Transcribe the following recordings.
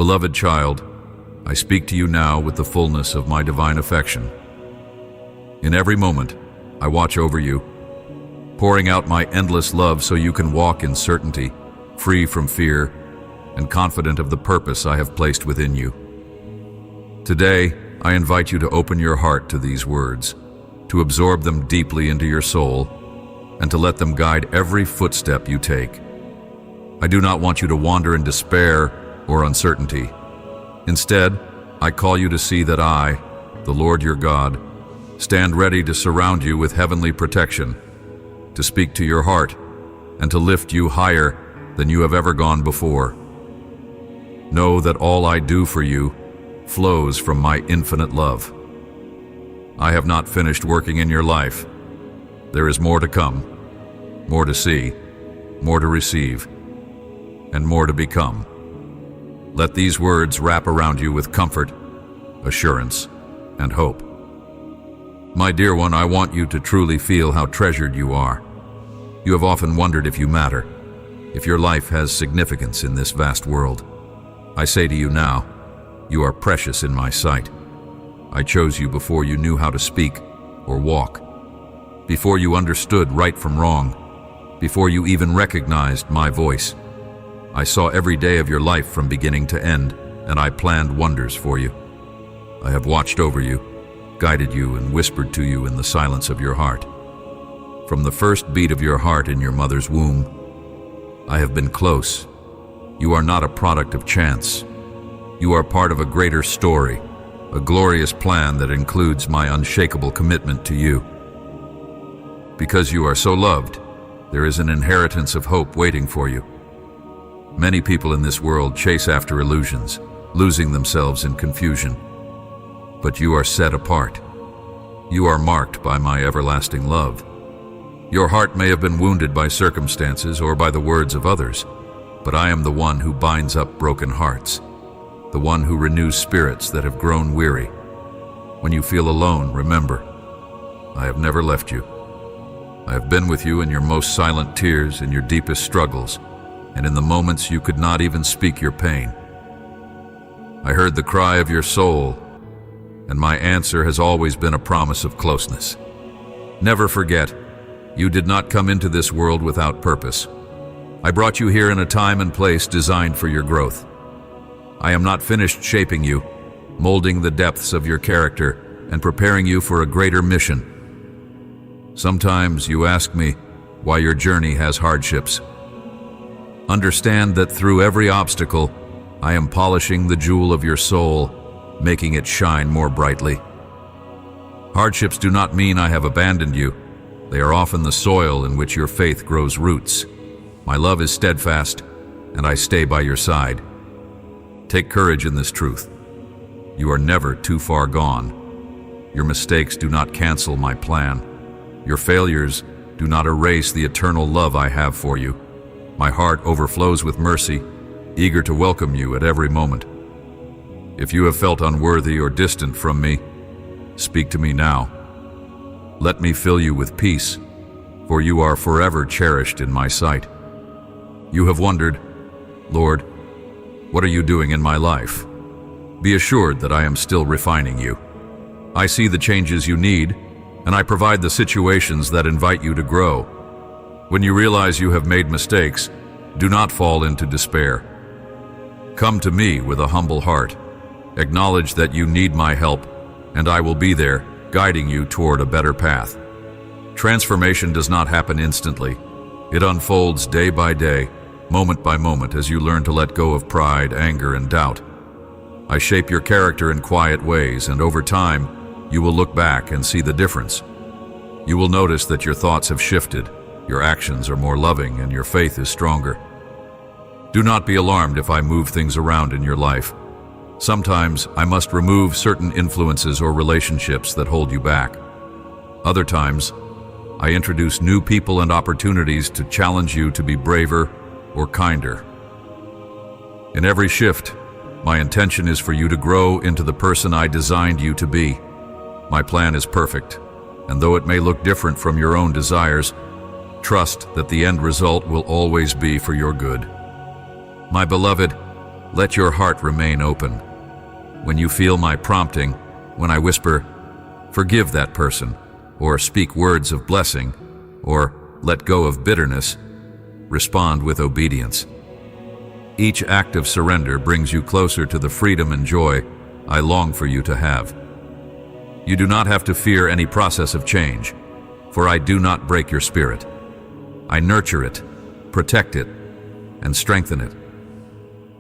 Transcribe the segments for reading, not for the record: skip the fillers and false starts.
Beloved child, I speak to you now with the fullness of my divine affection. In every moment, I watch over you, pouring out my endless love so you can walk in certainty, free from fear, and confident of the purpose I have placed within you. Today, I invite you to open your heart to these words, to absorb them deeply into your soul, and to let them guide every footstep you take. I do not want you to wander in despair or uncertainty. Instead, I call you to see that I, the Lord your God, stand ready to surround you with heavenly protection, to speak to your heart, and to lift you higher than you have ever gone before. Know that all I do for you flows from my infinite love. I have not finished working in your life. There is more to come, more to see, more to receive, and more to become. Let these words wrap around you with comfort, assurance, and hope. My dear one, I want you to truly feel how treasured you are. You have often wondered if you matter, if your life has significance in this vast world. I say to you now, you are precious in my sight. I chose you before you knew how to speak or walk, before you understood right from wrong, before you even recognized my voice. I saw every day of your life from beginning to end, and I planned wonders for you. I have watched over you, guided you, and whispered to you in the silence of your heart. From the first beat of your heart in your mother's womb, I have been close. You are not a product of chance. You are part of a greater story, a glorious plan that includes my unshakable commitment to you. Because you are so loved, there is an inheritance of hope waiting for you. Many people in this world chase after illusions, losing themselves in confusion. But you are set apart. You are marked by my everlasting love. Your heart may have been wounded by circumstances or by the words of others, but I am the one who binds up broken hearts, the one who renews spirits that have grown weary. When you feel alone, remember, I have never left you. I have been with you in your most silent tears, in your deepest struggles, and in the moments you could not even speak your pain. I heard the cry of your soul, and my answer has always been a promise of closeness. Never forget, you did not come into this world without purpose. I brought you here in a time and place designed for your growth. I am not finished shaping you, molding the depths of your character, and preparing you for a greater mission. Sometimes you ask me why your journey has hardships. Understand that through every obstacle, I am polishing the jewel of your soul, making it shine more brightly. Hardships do not mean I have abandoned you. They are often the soil in which your faith grows roots. My love is steadfast, and I stay by your side. Take courage in this truth. You are never too far gone. Your mistakes do not cancel my plan. Your failures do not erase the eternal love I have for you. My heart overflows with mercy, eager to welcome you at every moment. If you have felt unworthy or distant from me, speak to me now. Let me fill you with peace, for you are forever cherished in my sight. You have wondered, Lord, what are you doing in my life? Be assured that I am still refining you. I see the changes you need, and I provide the situations that invite you to grow. When you realize you have made mistakes, do not fall into despair. Come to me with a humble heart. Acknowledge that you need my help, and I will be there, guiding you toward a better path. Transformation does not happen instantly. It unfolds day by day, moment by moment, as you learn to let go of pride, anger, and doubt. I shape your character in quiet ways, and over time, you will look back and see the difference. You will notice that your thoughts have shifted, your actions are more loving, and your faith is stronger. Do not be alarmed if I move things around in your life. Sometimes I must remove certain influences or relationships that hold you back. Other times, I introduce new people and opportunities to challenge you to be braver or kinder. In every shift, my intention is for you to grow into the person I designed you to be. My plan is perfect, and though it may look different from your own desires, trust that the end result will always be for your good. My beloved, Let your heart remain open. When you feel my prompting, when I whisper, "Forgive that person," or speak words of blessing, or "Let go of bitterness," respond with obedience. Each act of surrender brings you closer to the freedom and joy I long for you to have. You do not have to fear any process of change, for I do not break your spirit. I nurture it, protect it, and strengthen it.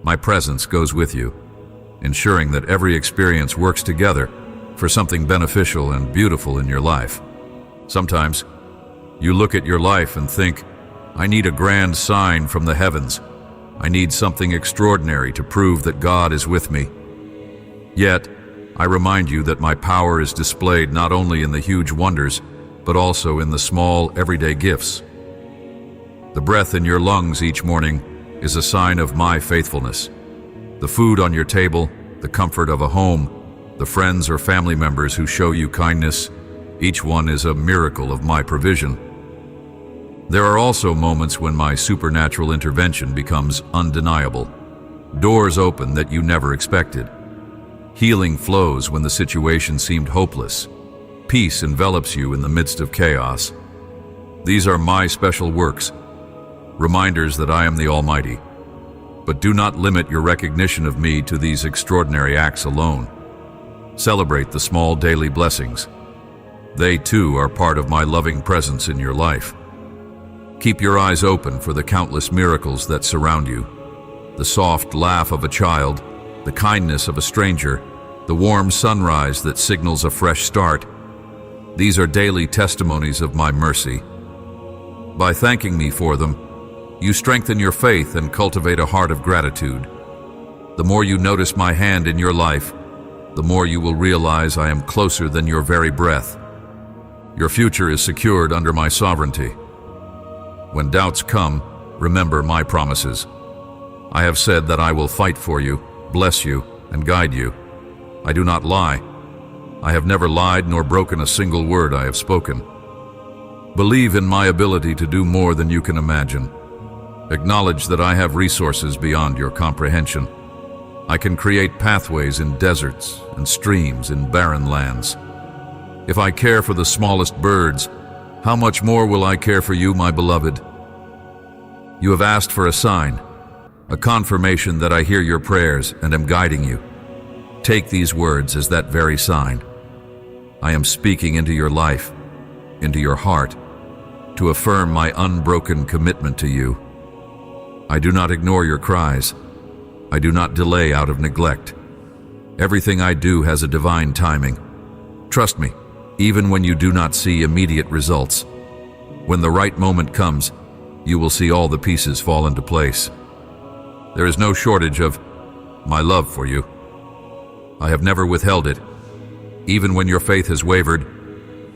My presence goes with you, ensuring that every experience works together for something beneficial and beautiful in your life. Sometimes, you look at your life and think, "I need a grand sign from the heavens. I need something extraordinary to prove that God is with me." Yet, I remind you that my power is displayed not only in the huge wonders, but also in the small, everyday gifts. The breath in your lungs each morning is a sign of my faithfulness. The food on your table, the comfort of a home, the friends or family members who show you kindness, each one is a miracle of my provision. There are also moments when my supernatural intervention becomes undeniable. Doors open that you never expected. Healing flows when the situation seemed hopeless. Peace envelops you in the midst of chaos. These are my special works, reminders that I am the Almighty. But do not limit your recognition of me to these extraordinary acts alone. Celebrate the small daily blessings. They too are part of my loving presence in your life. Keep your eyes open for the countless miracles that surround you. The soft laugh of a child, the kindness of a stranger, the warm sunrise that signals a fresh start. These are daily testimonies of my mercy. By thanking me for them, you strengthen your faith and cultivate a heart of gratitude. The more you notice my hand in your life, the more you will realize I am closer than your very breath. Your future is secured under my sovereignty. When doubts come, remember my promises. I have said that I will fight for you, bless you, and guide you. I do not lie. I have never lied nor broken a single word I have spoken. Believe in my ability to do more than you can imagine. Acknowledge that I have resources beyond your comprehension. I can create pathways in deserts and streams in barren lands. If I care for the smallest birds, how much more will I care for you, my beloved? You have asked for a sign, a confirmation that I hear your prayers and am guiding you. Take these words as that very sign. I am speaking into your life, into your heart, to affirm my unbroken commitment to you. I do not ignore your cries. I do not delay out of neglect. Everything I do has a divine timing. Trust me, even when you do not see immediate results. When the right moment comes, you will see all the pieces fall into place. There is no shortage of my love for you. I have never withheld it. Even when your faith has wavered,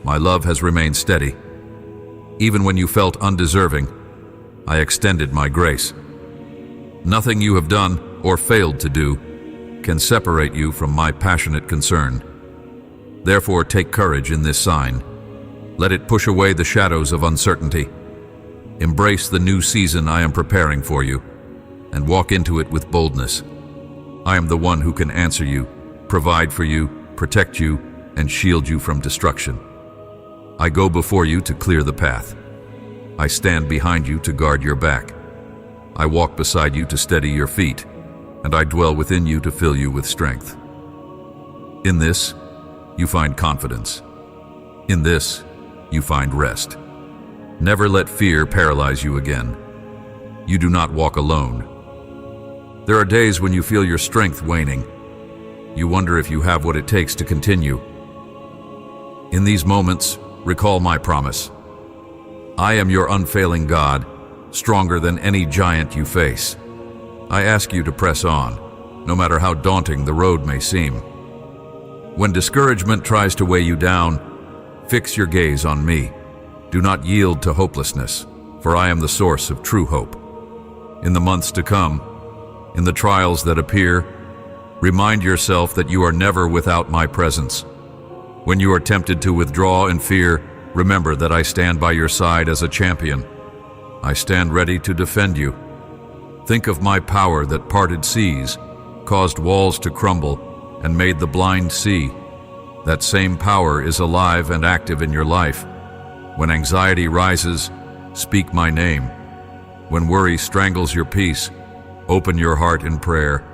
my love has remained steady. Even when you felt undeserving, I extended my grace. Nothing you have done or failed to do can separate you from my passionate concern. Therefore, take courage in this sign. Let it push away the shadows of uncertainty. Embrace the new season I am preparing for you, and walk into it with boldness. I am the one who can answer you, provide for you, protect you, and shield you from destruction. I go before you to clear the path. I stand behind you to guard your back. I walk beside you to steady your feet, and I dwell within you to fill you with strength. In this, you find confidence. In this, you find rest. Never let fear paralyze you again. You do not walk alone. There are days when you feel your strength waning. You wonder if you have what it takes to continue. In these moments, recall my promise. I am your unfailing God, stronger than any giant you face. I ask you to press on, no matter how daunting the road may seem. When discouragement tries to weigh you down, fix your gaze on me. Do not yield to hopelessness, for I am the source of true hope. In the months to come, in the trials that appear, remind yourself that you are never without my presence. When you are tempted to withdraw in fear, remember that I stand by your side as a champion. I stand ready to defend you. Think of my power that parted seas, caused walls to crumble, and made the blind see. That same power is alive and active in your life. When anxiety rises, speak my name. When worry strangles your peace, open your heart in prayer.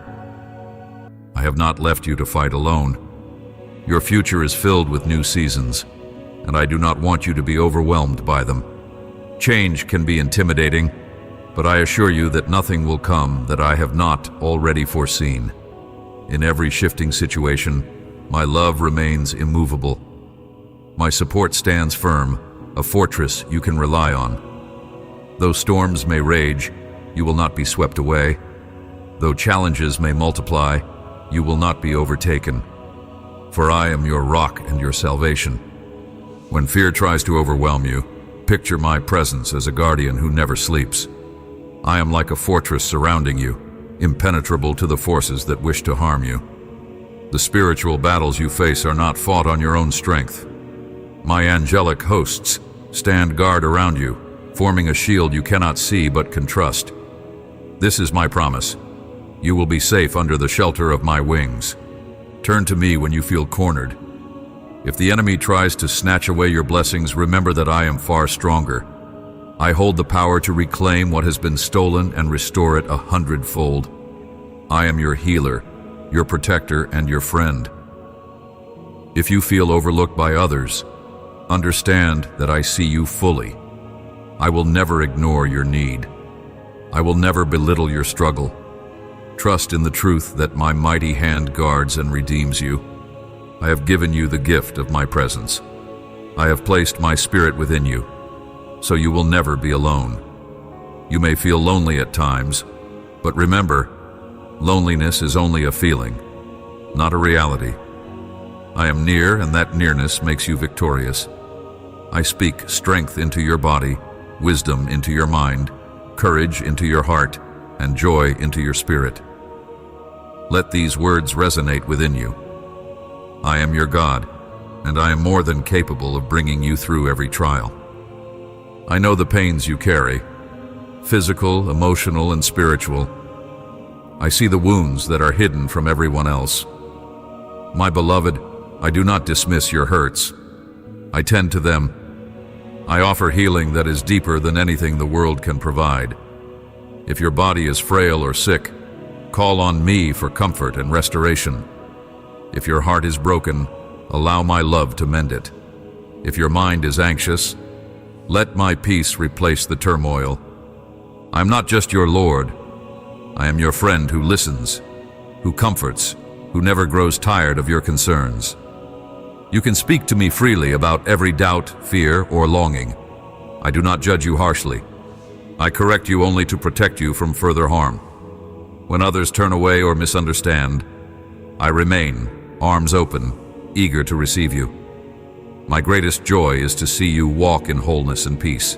I have not left you to fight alone. Your future is filled with new seasons, and I do not want you to be overwhelmed by them. Change can be intimidating, but I assure you that nothing will come that I have not already foreseen. In every shifting situation, my love remains immovable. My support stands firm, a fortress you can rely on. Though storms may rage, you will not be swept away. Though challenges may multiply, you will not be overtaken. For I am your rock and your salvation. When fear tries to overwhelm you, picture my presence as a guardian who never sleeps. I am like a fortress surrounding you, impenetrable to the forces that wish to harm you. The spiritual battles you face are not fought on your own strength. My angelic hosts stand guard around you, forming a shield you cannot see but can trust. This is my promise. You will be safe under the shelter of my wings. Turn to me when you feel cornered. If the enemy tries to snatch away your blessings, remember that I am far stronger. I hold the power to reclaim what has been stolen and restore it 100-fold. I am your healer, your protector, and your friend. If you feel overlooked by others, understand that I see you fully. I will never ignore your need. I will never belittle your struggle. Trust in the truth that my mighty hand guards and redeems you. I have given you the gift of my presence. I have placed my spirit within you, so you will never be alone. You may feel lonely at times, but remember, loneliness is only a feeling, not a reality. I am near, and that nearness makes you victorious. I speak strength into your body, wisdom into your mind, courage into your heart, and joy into your spirit. Let these words resonate within you. I am your God, and I am more than capable of bringing you through every trial. I know the pains you carry, physical, emotional, and spiritual. I see the wounds that are hidden from everyone else. My beloved, I do not dismiss your hurts. I tend to them. I offer healing that is deeper than anything the world can provide. If your body is frail or sick, call on me for comfort and restoration. If your heart is broken, allow my love to mend it. If your mind is anxious, let my peace replace the turmoil. I'm not just your Lord. I am your friend who listens, who comforts, who never grows tired of your concerns. You can speak to me freely about every doubt, fear, or longing. I do not judge you harshly. I correct you only to protect you from further harm. When others turn away or misunderstand, I remain, arms open, eager to receive you. My greatest joy is to see you walk in wholeness and peace.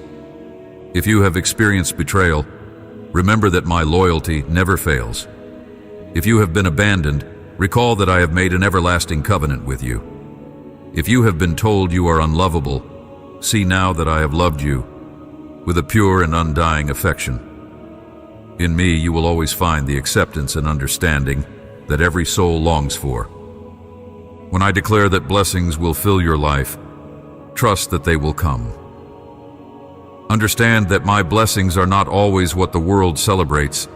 If you have experienced betrayal, remember that my loyalty never fails. If you have been abandoned, recall that I have made an everlasting covenant with you. If you have been told you are unlovable, see now that I have loved you with a pure and undying affection. In me, you will always find the acceptance and understanding that every soul longs for. When I declare that blessings will fill your life, trust that they will come. Understand that my blessings are not always what the world celebrates,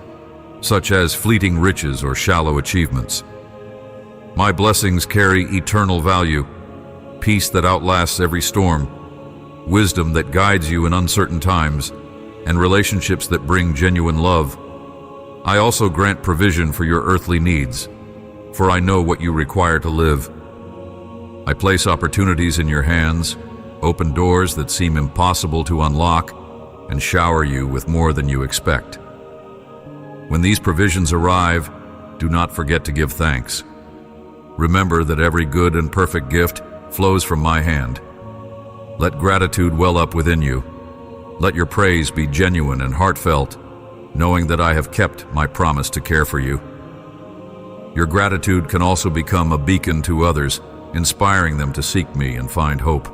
such as fleeting riches or shallow achievements. My blessings carry eternal value, peace that outlasts every storm, wisdom that guides you in uncertain times, and relationships that bring genuine love. I also grant provision for your earthly needs, for I know what you require to live. I place opportunities in your hands, open doors that seem impossible to unlock, and shower you with more than you expect. When these provisions arrive, do not forget to give thanks. Remember that every good and perfect gift flows from my hand. Let gratitude well up within you. Let your praise be genuine and heartfelt, knowing that I have kept my promise to care for you. Your gratitude can also become a beacon to others, inspiring them to seek me and find hope.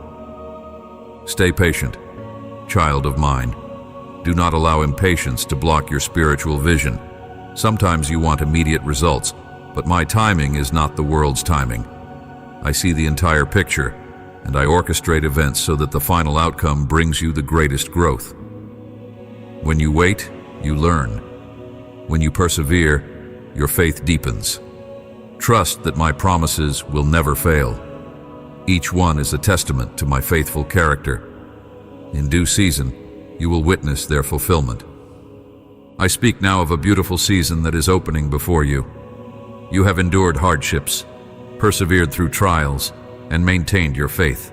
Stay patient, child of mine. Do not allow impatience to block your spiritual vision. Sometimes you want immediate results, but my timing is not the world's timing. I see the entire picture, and I orchestrate events so that the final outcome brings you the greatest growth. When you wait, you learn. When you persevere, your faith deepens. Trust that my promises will never fail. Each one is a testament to my faithful character. In due season, you will witness their fulfillment. I speak now of a beautiful season that is opening before you. You have endured hardships, persevered through trials, and maintained your faith.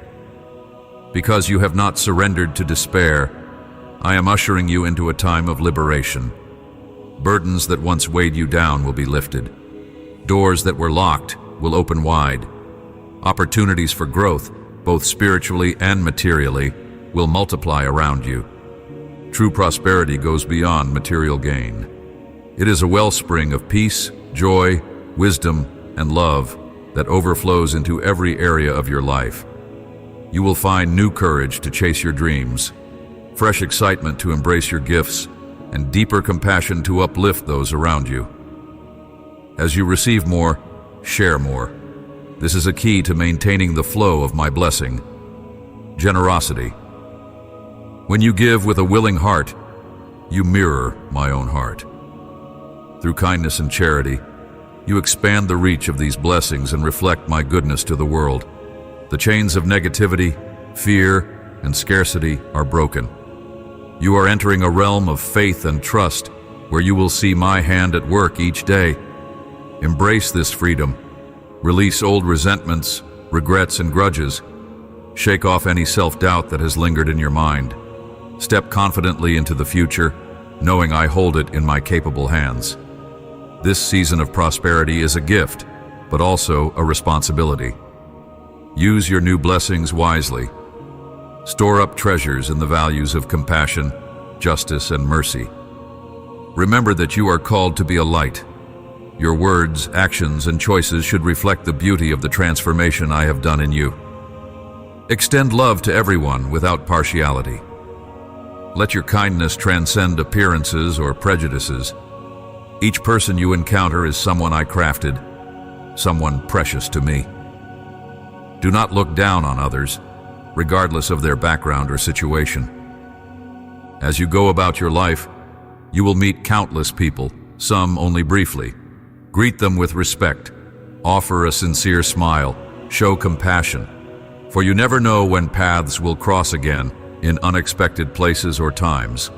Because you have not surrendered to despair, I am ushering you into a time of liberation. Burdens that once weighed you down will be lifted. Doors that were locked will open wide. Opportunities for growth, both spiritually and materially, will multiply around you. True prosperity goes beyond material gain. It is a wellspring of peace, joy, wisdom, and love that overflows into every area of your life. You will find new courage to chase your dreams, fresh excitement to embrace your gifts, and deeper compassion to uplift those around you. As you receive more, share more. This is a key to maintaining the flow of my blessing. Generosity. When you give with a willing heart, you mirror my own heart. Through kindness and charity, you expand the reach of these blessings and reflect my goodness to the world. The chains of negativity, fear, and scarcity are broken. You are entering a realm of faith and trust where you will see my hand at work each day. Embrace this freedom. Release old resentments, regrets, and grudges. Shake off any self-doubt that has lingered in your mind. Step confidently into the future, knowing I hold it in my capable hands. This season of prosperity is a gift, but also a responsibility. Use your new blessings wisely. Store up treasures in the values of compassion, justice, and mercy. Remember that you are called to be a light. Your words, actions, and choices should reflect the beauty of the transformation I have done in you. Extend love to everyone without partiality. Let your kindness transcend appearances or prejudices. Each person you encounter is someone I crafted, someone precious to me. Do not look down on others, regardless of their background or situation. As you go about your life, you will meet countless people, some only briefly. Greet them with respect, offer a sincere smile, show compassion, for you never know when paths will cross again in unexpected places or times.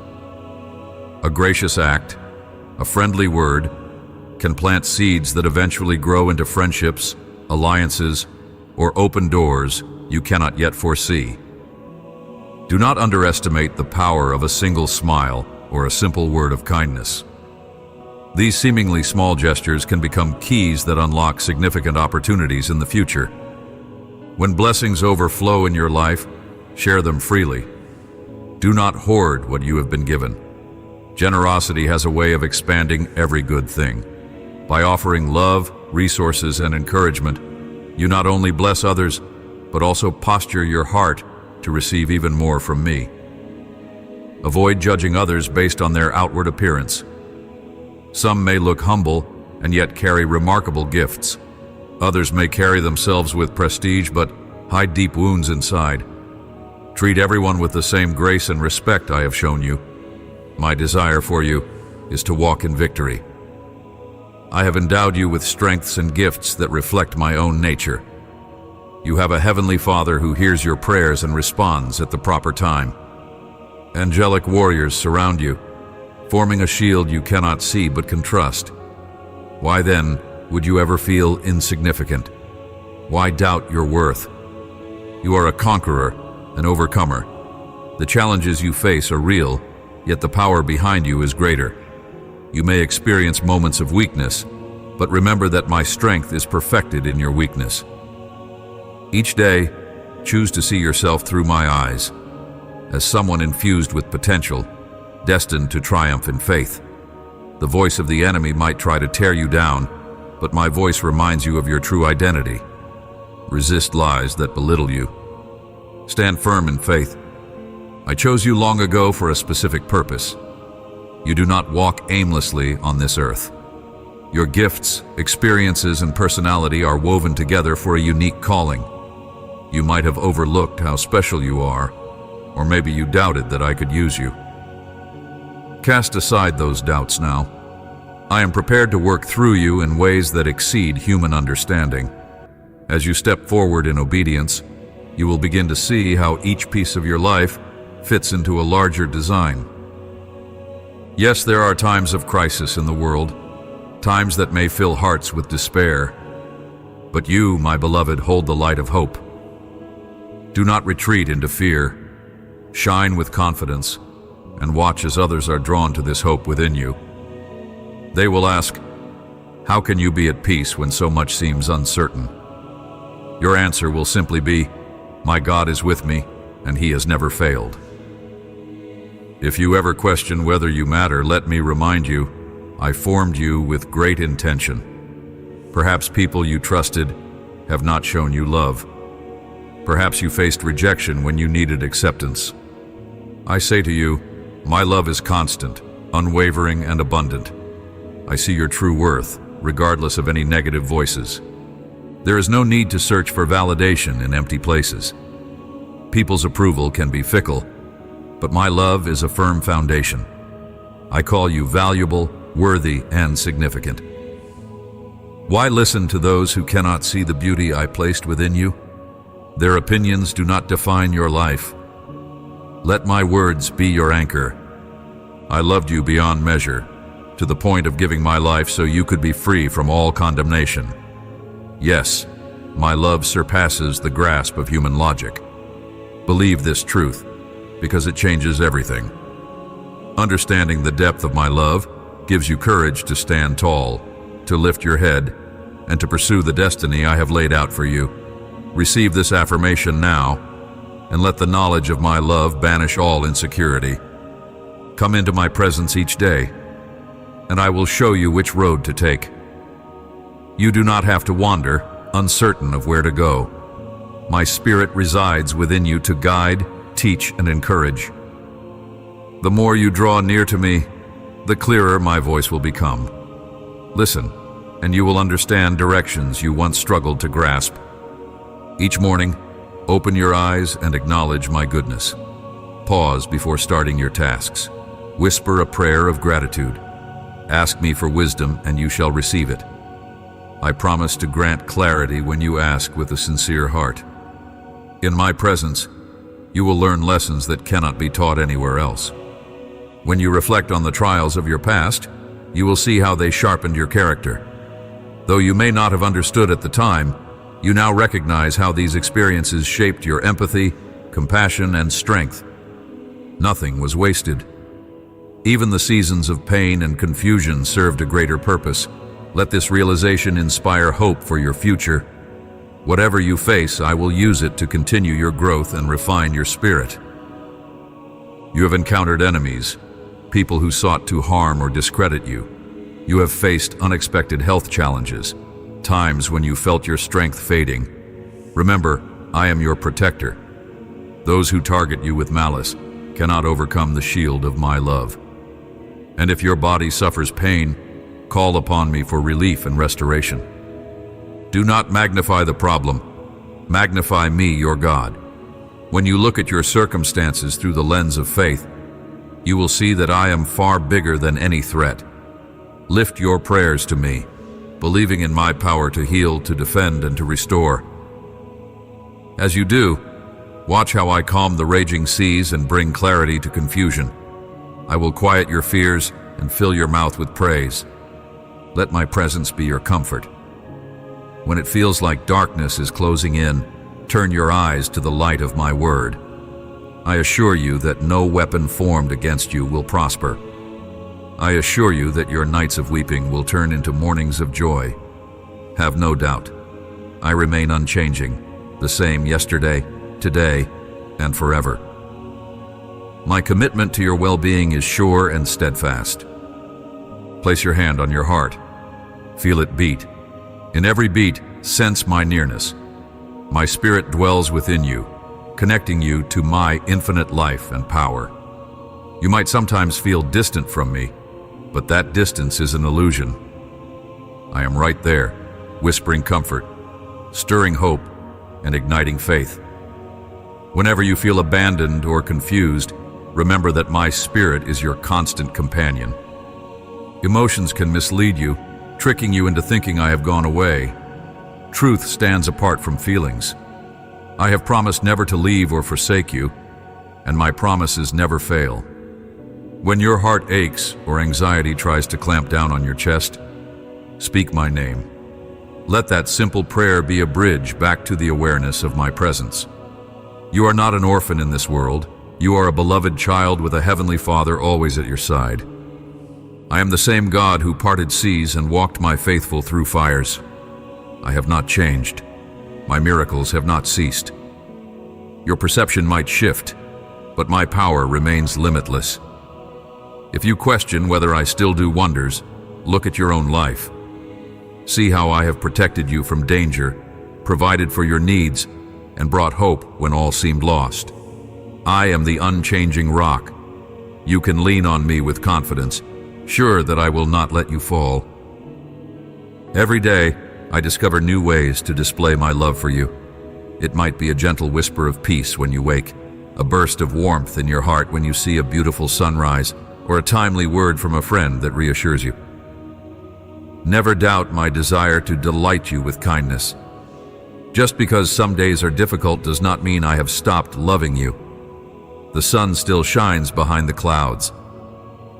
A gracious act, a friendly word, can plant seeds that eventually grow into friendships, alliances, or open doors you cannot yet foresee. Do not underestimate the power of a single smile or a simple word of kindness. These seemingly small gestures can become keys that unlock significant opportunities in the future. When blessings overflow in your life, share them freely. Do not hoard what you have been given. Generosity has a way of expanding every good thing. By offering love, resources, and encouragement, you not only bless others, but also posture your heart to receive even more from me. Avoid judging others based on their outward appearance. Some may look humble and yet carry remarkable gifts. Others may carry themselves with prestige but hide deep wounds inside. Treat everyone with the same grace and respect I have shown you. My desire for you is to walk in victory. I have endowed you with strengths and gifts that reflect my own nature. You have a heavenly Father who hears your prayers and responds at the proper time. Angelic warriors surround you, forming a shield you cannot see but can trust. Why then would you ever feel insignificant? Why doubt your worth? You are a conqueror, an overcomer. The challenges you face are real, yet the power behind you is greater. You may experience moments of weakness, but remember that my strength is perfected in your weakness. Each day, choose to see yourself through my eyes, as someone infused with potential, destined to triumph in faith. The voice of the enemy might try to tear you down, but my voice reminds you of your true identity. Resist lies that belittle you. Stand firm in faith. I chose you long ago for a specific purpose. You do not walk aimlessly on this earth. Your gifts, experiences, and personality are woven together for a unique calling. You might have overlooked how special you are, or maybe you doubted that I could use you. Cast aside those doubts now. I am prepared to work through you in ways that exceed human understanding. As you step forward in obedience, you will begin to see how each piece of your life fits into a larger design. Yes, there are times of crisis in the world, times that may fill hearts with despair. But you, my beloved, hold the light of hope. Do not retreat into fear. Shine with confidence, and watch as others are drawn to this hope within you. They will ask, how can you be at peace when so much seems uncertain? Your answer will simply be, my God is with me, and He has never failed. If you ever question whether you matter, let me remind you, I formed you with great intention. Perhaps people you trusted have not shown you love. Perhaps you faced rejection when you needed acceptance. I say to you, my love is constant, unwavering, and abundant. I see your true worth, regardless of any negative voices. There is no need to search for validation in empty places. People's approval can be fickle, but my love is a firm foundation. I call you valuable, worthy, and significant. Why listen to those who cannot see the beauty I placed within you? Their opinions do not define your life. Let my words be your anchor. I loved you beyond measure, to the point of giving my life so you could be free from all condemnation. Yes, my love surpasses the grasp of human logic. Believe this truth, because it changes everything. Understanding the depth of my love gives you courage to stand tall, to lift your head, and to pursue the destiny I have laid out for you. Receive this affirmation now, and let the knowledge of my love banish all insecurity. Come into my presence each day, and I will show you which road to take. You do not have to wander, uncertain of where to go. My spirit resides within you to guide, teach, and encourage. The more you draw near to me, the clearer my voice will become. Listen, and you will understand directions you once struggled to grasp. Each morning, open your eyes and acknowledge my goodness. Pause before starting your tasks. Whisper a prayer of gratitude. Ask me for wisdom, and you shall receive it. I promise to grant clarity when you ask with a sincere heart. In my presence, you will learn lessons that cannot be taught anywhere else. When you reflect on the trials of your past, you will see how they sharpened your character. Though you may not have understood at the time, you now recognize how these experiences shaped your empathy, compassion, and strength. Nothing was wasted. Even the seasons of pain and confusion served a greater purpose. Let this realization inspire hope for your future. Whatever you face, I will use it to continue your growth and refine your spirit. You have encountered enemies, people who sought to harm or discredit you. You have faced unexpected health challenges, times when you felt your strength fading. Remember, I am your protector. Those who target you with malice cannot overcome the shield of my love. And if your body suffers pain, call upon me for relief and restoration. Do not magnify the problem. Magnify me, your God. When you look at your circumstances through the lens of faith, you will see that I am far bigger than any threat. Lift your prayers to me, believing in my power to heal, to defend, and to restore. As you do, watch how I calm the raging seas and bring clarity to confusion. I will quiet your fears and fill your mouth with praise. Let my presence be your comfort. When it feels like darkness is closing in, turn your eyes to the light of my word. I assure you that no weapon formed against you will prosper. I assure you that your nights of weeping will turn into mornings of joy. Have no doubt. I remain unchanging, the same yesterday, today, and forever. My commitment to your well-being is sure and steadfast. Place your hand on your heart. Feel it beat. In every beat, sense my nearness. My spirit dwells within you, connecting you to my infinite life and power. You might sometimes feel distant from me, but that distance is an illusion. I am right there, whispering comfort, stirring hope, and igniting faith. Whenever you feel abandoned or confused, remember that my spirit is your constant companion. Emotions can mislead you, tricking you into thinking I have gone away. Truth stands apart from feelings. I have promised never to leave or forsake you, and my promises never fail. When your heart aches or anxiety tries to clamp down on your chest, speak my name. Let that simple prayer be a bridge back to the awareness of my presence. You are not an orphan in this world. You are a beloved child with a heavenly Father always at your side. I am the same God who parted seas and walked my faithful through fires. I have not changed. My miracles have not ceased. Your perception might shift, but my power remains limitless. If you question whether I still do wonders, look at your own life. See how I have protected you from danger, provided for your needs, and brought hope when all seemed lost. I am the unchanging rock. You can lean on me with confidence, sure that I will not let you fall. Every day, I discover new ways to display my love for you. It might be a gentle whisper of peace when you wake, a burst of warmth in your heart when you see a beautiful sunrise, or a timely word from a friend that reassures you. Never doubt my desire to delight you with kindness. Just because some days are difficult does not mean I have stopped loving you. The sun still shines behind the clouds.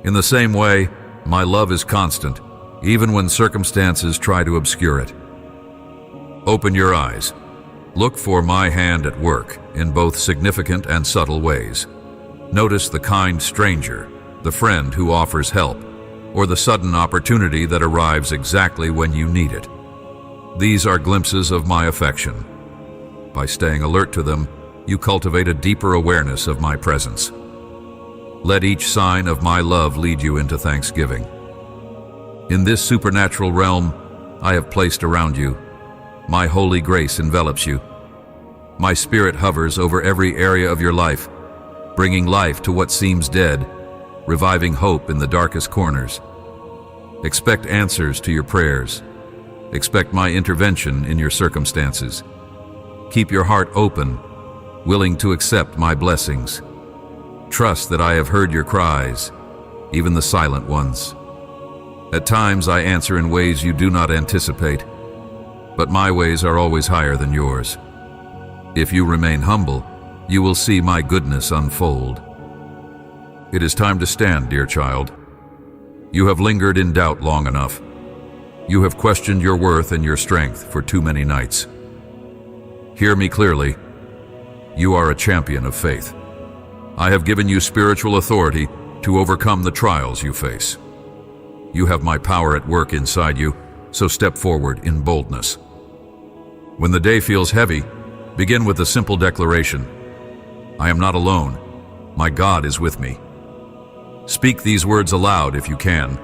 In the same way, my love is constant, even when circumstances try to obscure it. Open your eyes. Look for my hand at work in both significant and subtle ways. Notice the kind stranger, the friend who offers help, or the sudden opportunity that arrives exactly when you need it. These are glimpses of my affection. By staying alert to them, you cultivate a deeper awareness of my presence. Let each sign of my love lead you into thanksgiving. In this supernatural realm, I have placed around you. My holy grace envelops you. My spirit hovers over every area of your life, bringing life to what seems dead, reviving hope in the darkest corners. Expect answers to your prayers. Expect my intervention in your circumstances. Keep your heart open, willing to accept my blessings. Trust that I have heard your cries, even the silent ones. At times I answer in ways you do not anticipate, but my ways are always higher than yours. If you remain humble, you will see my goodness unfold. It is time to stand, dear child. You have lingered in doubt long enough. You have questioned your worth and your strength for too many nights. Hear me clearly. You are a champion of faith. I have given you spiritual authority to overcome the trials you face. You have my power at work inside you, so step forward in boldness. When the day feels heavy, begin with a simple declaration. I am not alone. My God is with me. Speak these words aloud if you can,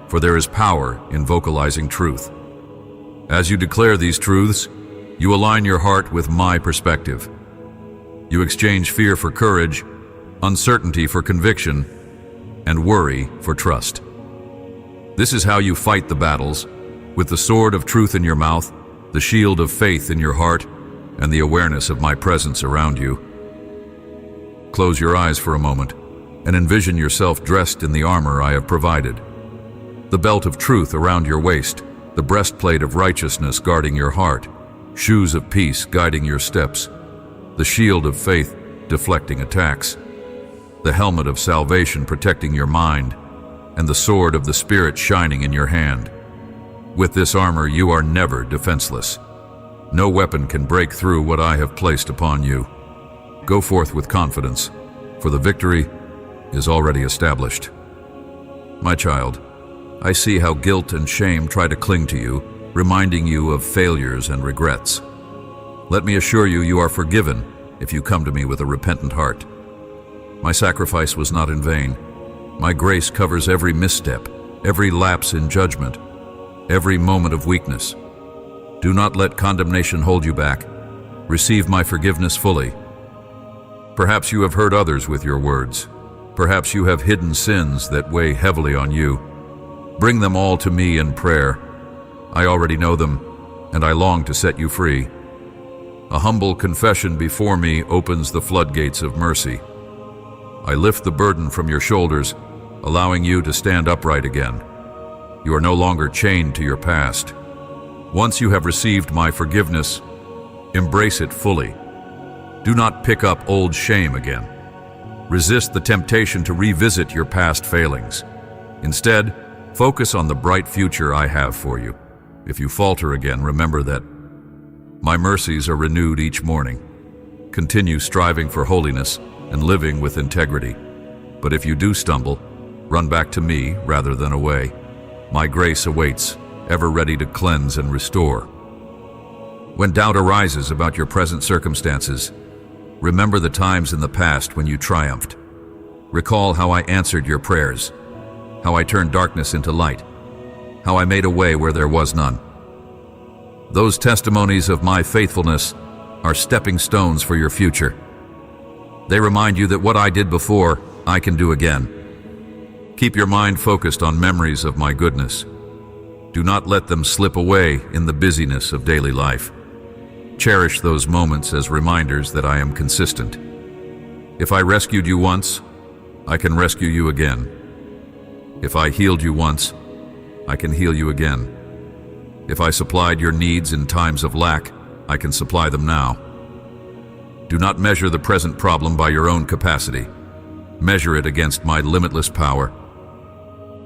for there is power in vocalizing truth. As you declare these truths, you align your heart with my perspective. You exchange fear for courage, uncertainty for conviction, and worry for trust. This is how you fight the battles, with the sword of truth in your mouth, the shield of faith in your heart, and the awareness of my presence around you. Close your eyes for a moment and envision yourself dressed in the armor I have provided. The belt of truth around your waist, the breastplate of righteousness guarding your heart, shoes of peace guiding your steps, the shield of faith deflecting attacks, the helmet of salvation protecting your mind, and the sword of the Spirit shining in your hand. With this armor, you are never defenseless. No weapon can break through what I have placed upon you. Go forth with confidence, for the victory is already established. My child, I see how guilt and shame try to cling to you, reminding you of failures and regrets. Let me assure you, you are forgiven if you come to me with a repentant heart. My sacrifice was not in vain. My grace covers every misstep, every lapse in judgment, every moment of weakness. Do not let condemnation hold you back. Receive my forgiveness fully. Perhaps you have hurt others with your words. Perhaps you have hidden sins that weigh heavily on you. Bring them all to me in prayer. I already know them, and I long to set you free. A humble confession before me opens the floodgates of mercy. I lift the burden from your shoulders, allowing you to stand upright again. You are no longer chained to your past. Once you have received my forgiveness, embrace it fully. Do not pick up old shame again. Resist the temptation to revisit your past failings. Instead, focus on the bright future I have for you. If you falter again, remember that my mercies are renewed each morning. Continue striving for holiness and living with integrity. But if you do stumble, run back to me rather than away. My grace awaits, ever ready to cleanse and restore. When doubt arises about your present circumstances, remember the times in the past when you triumphed. Recall how I answered your prayers, how I turned darkness into light, how I made a way where there was none. Those testimonies of my faithfulness are stepping stones for your future. They remind you that what I did before, I can do again. Keep your mind focused on memories of my goodness. Do not let them slip away in the busyness of daily life. Cherish those moments as reminders that I am consistent. If I rescued you once, I can rescue you again. If I healed you once, I can heal you again. If I supplied your needs in times of lack, I can supply them now. Do not measure the present problem by your own capacity. Measure it against my limitless power.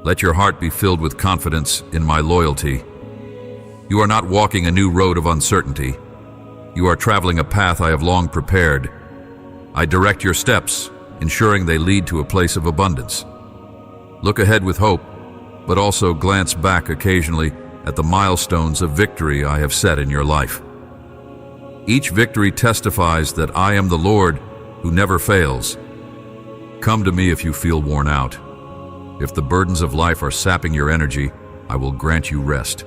Let your heart be filled with confidence in my loyalty. You are not walking a new road of uncertainty. You are traveling a path I have long prepared. I direct your steps, ensuring they lead to a place of abundance. Look ahead with hope, but also glance back occasionally at the milestones of victory I have set in your life. Each victory testifies that I am the Lord who never fails. Come to me if you feel worn out. If the burdens of life are sapping your energy, I will grant you rest.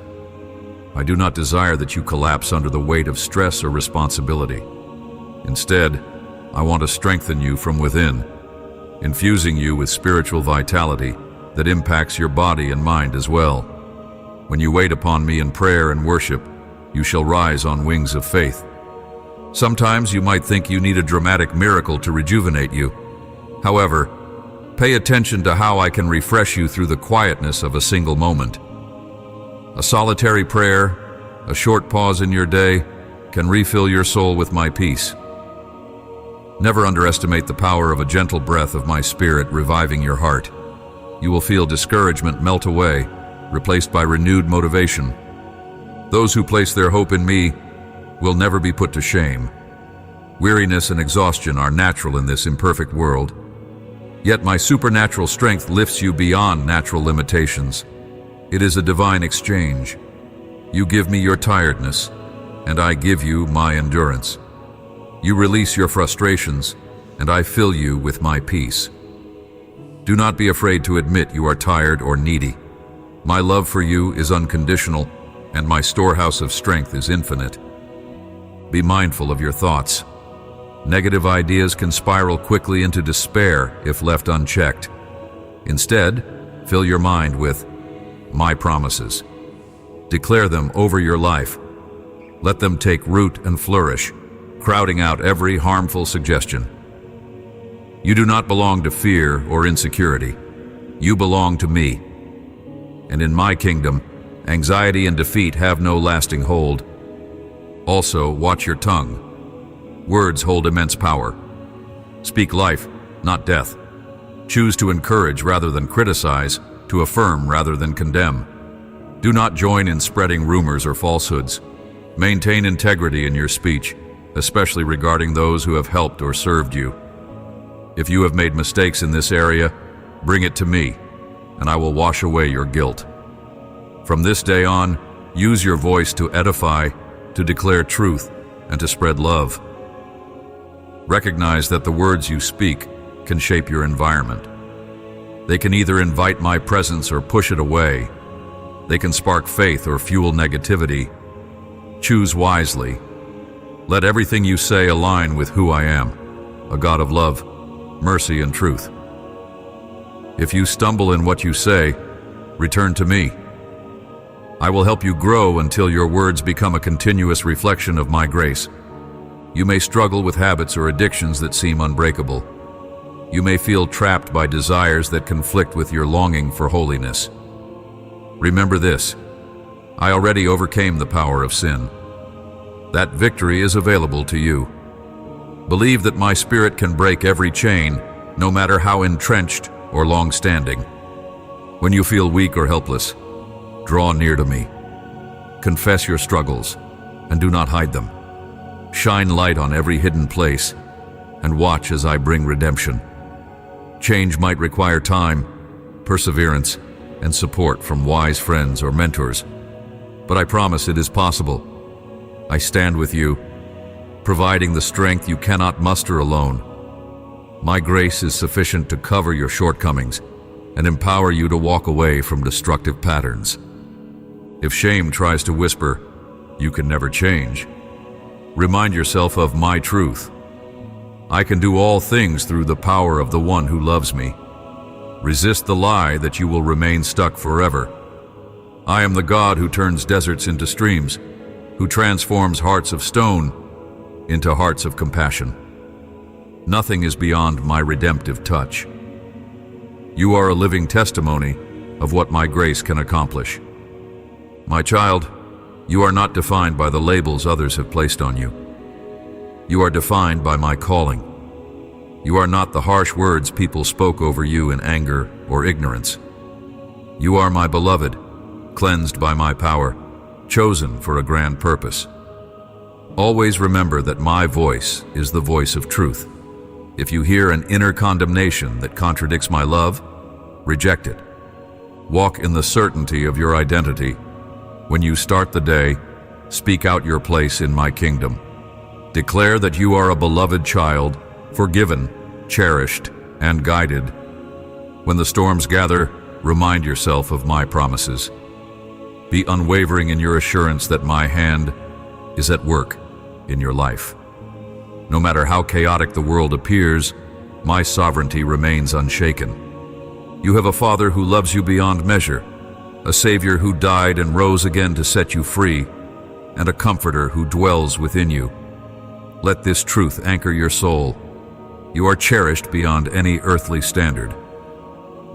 I do not desire that you collapse under the weight of stress or responsibility. Instead, I want to strengthen you from within, infusing you with spiritual vitality that impacts your body and mind as well. When you wait upon me in prayer and worship, you shall rise on wings of faith. Sometimes you might think you need a dramatic miracle to rejuvenate you. However, pay attention to how I can refresh you through the quietness of a single moment. A solitary prayer, a short pause in your day, can refill your soul with my peace. Never underestimate the power of a gentle breath of my spirit reviving your heart. You will feel discouragement melt away, replaced by renewed motivation. Those who place their hope in me will never be put to shame. Weariness and exhaustion are natural in this imperfect world. Yet my supernatural strength lifts you beyond natural limitations. It is a divine exchange. You give me your tiredness, and I give you my endurance. You release your frustrations, and I fill you with my peace. Do not be afraid to admit you are tired or needy. My love for you is unconditional, and my storehouse of strength is infinite. Be mindful of your thoughts. Negative ideas can spiral quickly into despair if left unchecked. Instead, fill your mind with my promises. Declare them over your life. Let them take root and flourish, crowding out every harmful suggestion. You do not belong to fear or insecurity. You belong to me. And in my kingdom, anxiety and defeat have no lasting hold. Also, watch your tongue. Words hold immense power. Speak life, not death. Choose to encourage rather than criticize, to affirm rather than condemn. Do not join in spreading rumors or falsehoods. Maintain integrity in your speech, especially regarding those who have helped or served you. If you have made mistakes in this area, bring it to me, and I will wash away your guilt. From this day on, use your voice to edify, to declare truth, and to spread love. Recognize that the words you speak can shape your environment. They can either invite my presence or push it away. They can spark faith or fuel negativity. Choose wisely. Let everything you say align with who I am. a God of love, mercy, and truth. If you stumble in what you say, return to me. I will help you grow until your words become a continuous reflection of my grace. You may struggle with habits or addictions that seem unbreakable. You may feel trapped by desires that conflict with your longing for holiness. Remember this: I already overcame the power of sin. That victory is available to you. Believe that my Spirit can break every chain, no matter how entrenched or long-standing. When you feel weak or helpless, draw near to me. Confess your struggles, and do not hide them. Shine light on every hidden place, and watch as I bring redemption. Change might require time, perseverance, and support from wise friends or mentors, but I promise it is possible. I stand with you, providing the strength you cannot muster alone. My grace is sufficient to cover your shortcomings and empower you to walk away from destructive patterns. If shame tries to whisper, "You can never change," remind yourself of my truth. I can do all things through the power of the one who loves me. Resist the lie that you will remain stuck forever. I am the God who turns deserts into streams, who transforms hearts of stone into hearts of compassion. Nothing is beyond my redemptive touch. You are a living testimony of what my grace can accomplish. My child, you are not defined by the labels others have placed on you. You are defined by my calling. You are not the harsh words people spoke over you in anger or ignorance. You are my beloved, cleansed by my power, chosen for a grand purpose. Always remember that my voice is the voice of truth. If you hear an inner condemnation that contradicts my love, reject it. Walk in the certainty of your identity. When you start the day, speak out your place in my kingdom. Declare that you are a beloved child, forgiven, cherished, and guided. When the storms gather, remind yourself of my promises. Be unwavering in your assurance that my hand is at work in your life. No matter how chaotic the world appears, my sovereignty remains unshaken. You have a Father who loves you beyond measure, a Savior who died and rose again to set you free, and a Comforter who dwells within you. Let this truth anchor your soul. You are cherished beyond any earthly standard.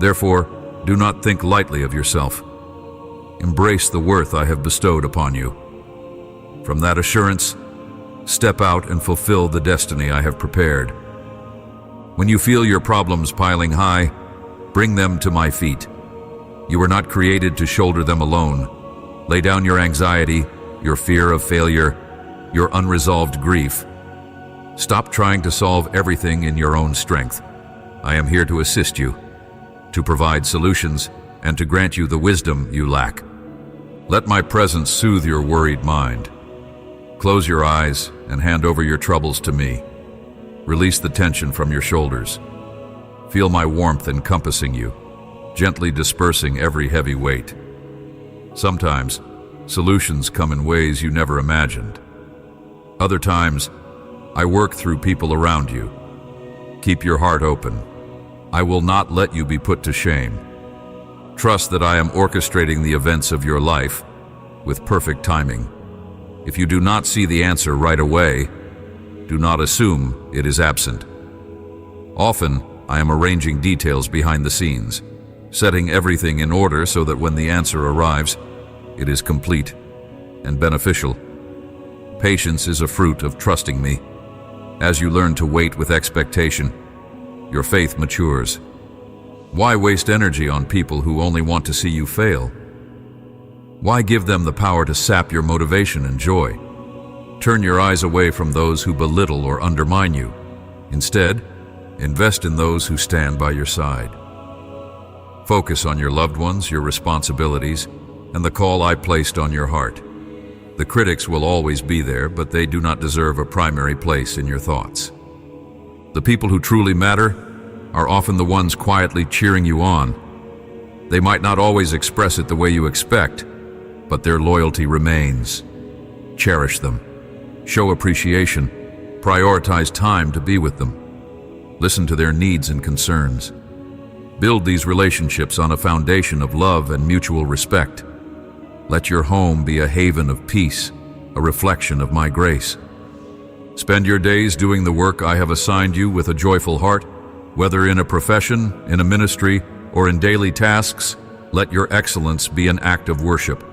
Therefore, do not think lightly of yourself. Embrace the worth I have bestowed upon you. From that assurance, step out and fulfill the destiny I have prepared. When you feel your problems piling high, bring them to my feet. You were not created to shoulder them alone. Lay down your anxiety, your fear of failure, your unresolved grief. Stop trying to solve everything in your own strength. I am here to assist you, to provide solutions, and to grant you the wisdom you lack. Let my presence soothe your worried mind. Close your eyes and hand over your troubles to me. Release the tension from your shoulders. Feel my warmth encompassing you, gently dispersing every heavy weight. Sometimes, solutions come in ways you never imagined. Other times, I work through people around you. Keep your heart open. I will not let you be put to shame. Trust that I am orchestrating the events of your life with perfect timing. If you do not see the answer right away, do not assume it is absent. Often, I am arranging details behind the scenes, setting everything in order so that when the answer arrives, it is complete and beneficial. Patience is a fruit of trusting me. As you learn to wait with expectation, your faith matures. Why waste energy on people who only want to see you fail? Why give them the power to sap your motivation and joy? Turn your eyes away from those who belittle or undermine you. Instead, invest in those who stand by your side. Focus on your loved ones, your responsibilities, and the call I placed on your heart. The critics will always be there, but they do not deserve a primary place in your thoughts. The people who truly matter are often the ones quietly cheering you on. They might not always express it the way you expect, but their loyalty remains. Cherish them. Show appreciation. Prioritize time to be with them. Listen to their needs and concerns. Build these relationships on a foundation of love and mutual respect. Let your home be a haven of peace, a reflection of my grace. Spend your days doing the work I have assigned you with a joyful heart, whether in a profession, in a ministry, or in daily tasks. Let your excellence be an act of worship.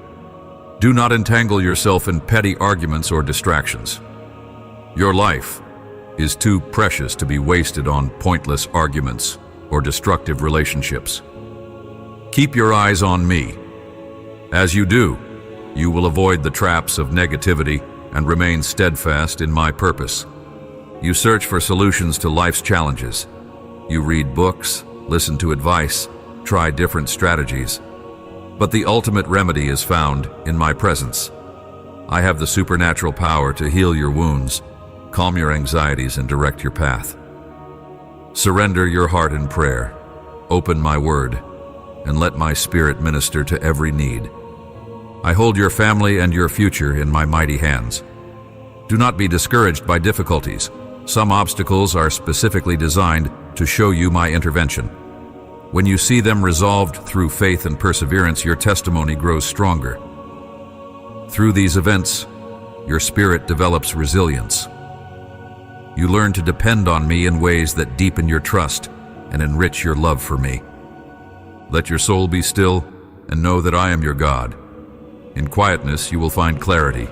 Do not entangle yourself in petty arguments or distractions. Your life is too precious to be wasted on pointless arguments or destructive relationships. Keep your eyes on me. As you do, you will avoid the traps of negativity and remain steadfast in my purpose. You search for solutions to life's challenges. You read books, listen to advice, try different strategies. But the ultimate remedy is found in my presence. I have the supernatural power to heal your wounds, calm your anxieties, and direct your path. Surrender your heart in prayer. Open my word, and let my spirit minister to every need. I hold your family and your future in my mighty hands. Do not be discouraged by difficulties. Some obstacles are specifically designed to show you my intervention. When you see them resolved through faith and perseverance, your testimony grows stronger. Through these events, your spirit develops resilience. You learn to depend on me in ways that deepen your trust and enrich your love for me. Let your soul be still and know that I am your God. In quietness, you will find clarity.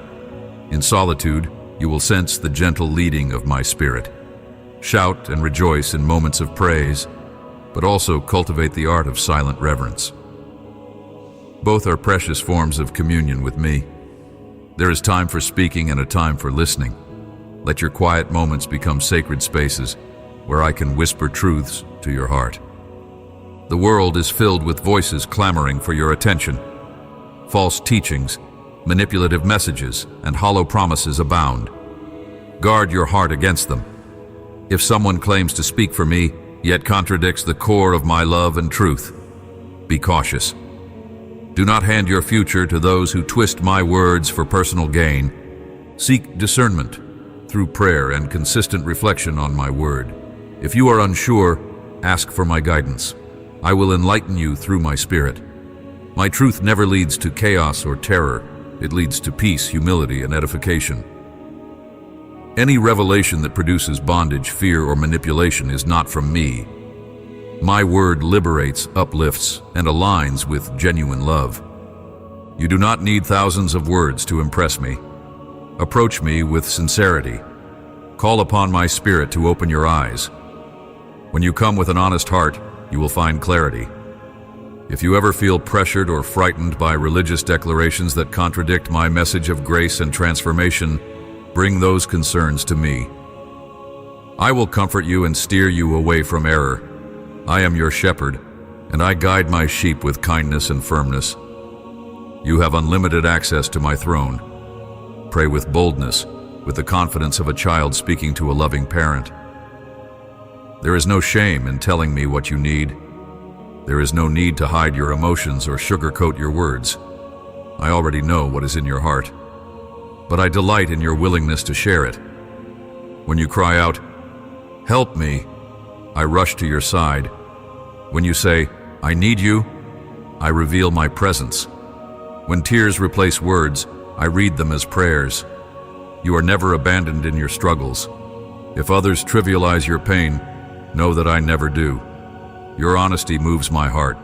In solitude, you will sense the gentle leading of my spirit. Shout and rejoice in moments of praise, but also cultivate the art of silent reverence. Both are precious forms of communion with me. There is time for speaking and a time for listening. Let your quiet moments become sacred spaces where I can whisper truths to your heart. The world is filled with voices clamoring for your attention. False teachings, manipulative messages, and hollow promises abound. Guard your heart against them. If someone claims to speak for me, yet contradicts the core of my love and truth, be cautious. Do not hand your future to those who twist my words for personal gain. Seek discernment through prayer and consistent reflection on my word. If you are unsure, ask for my guidance. I will enlighten you through my spirit. My truth never leads to chaos or terror. It leads to peace, humility, and edification. Any revelation that produces bondage, fear, or manipulation is not from me. My word liberates, uplifts, and aligns with genuine love. You do not need thousands of words to impress me. Approach me with sincerity. Call upon my spirit to open your eyes. When you come with an honest heart, you will find clarity. If you ever feel pressured or frightened by religious declarations that contradict my message of grace and transformation, bring those concerns to me. I will comfort you and steer you away from error. I am your shepherd, and I guide my sheep with kindness and firmness. You have unlimited access to my throne. Pray with boldness, with the confidence of a child speaking to a loving parent. There is no shame in telling me what you need. There is no need to hide your emotions or sugarcoat your words. I already know what is in your heart, but I delight in your willingness to share it. When you cry out, "Help me," I rush to your side. When you say, "I need you," I reveal my presence. When tears replace words, I read them as prayers. You are never abandoned in your struggles. If others trivialize your pain, know that I never do. Your honesty moves my heart.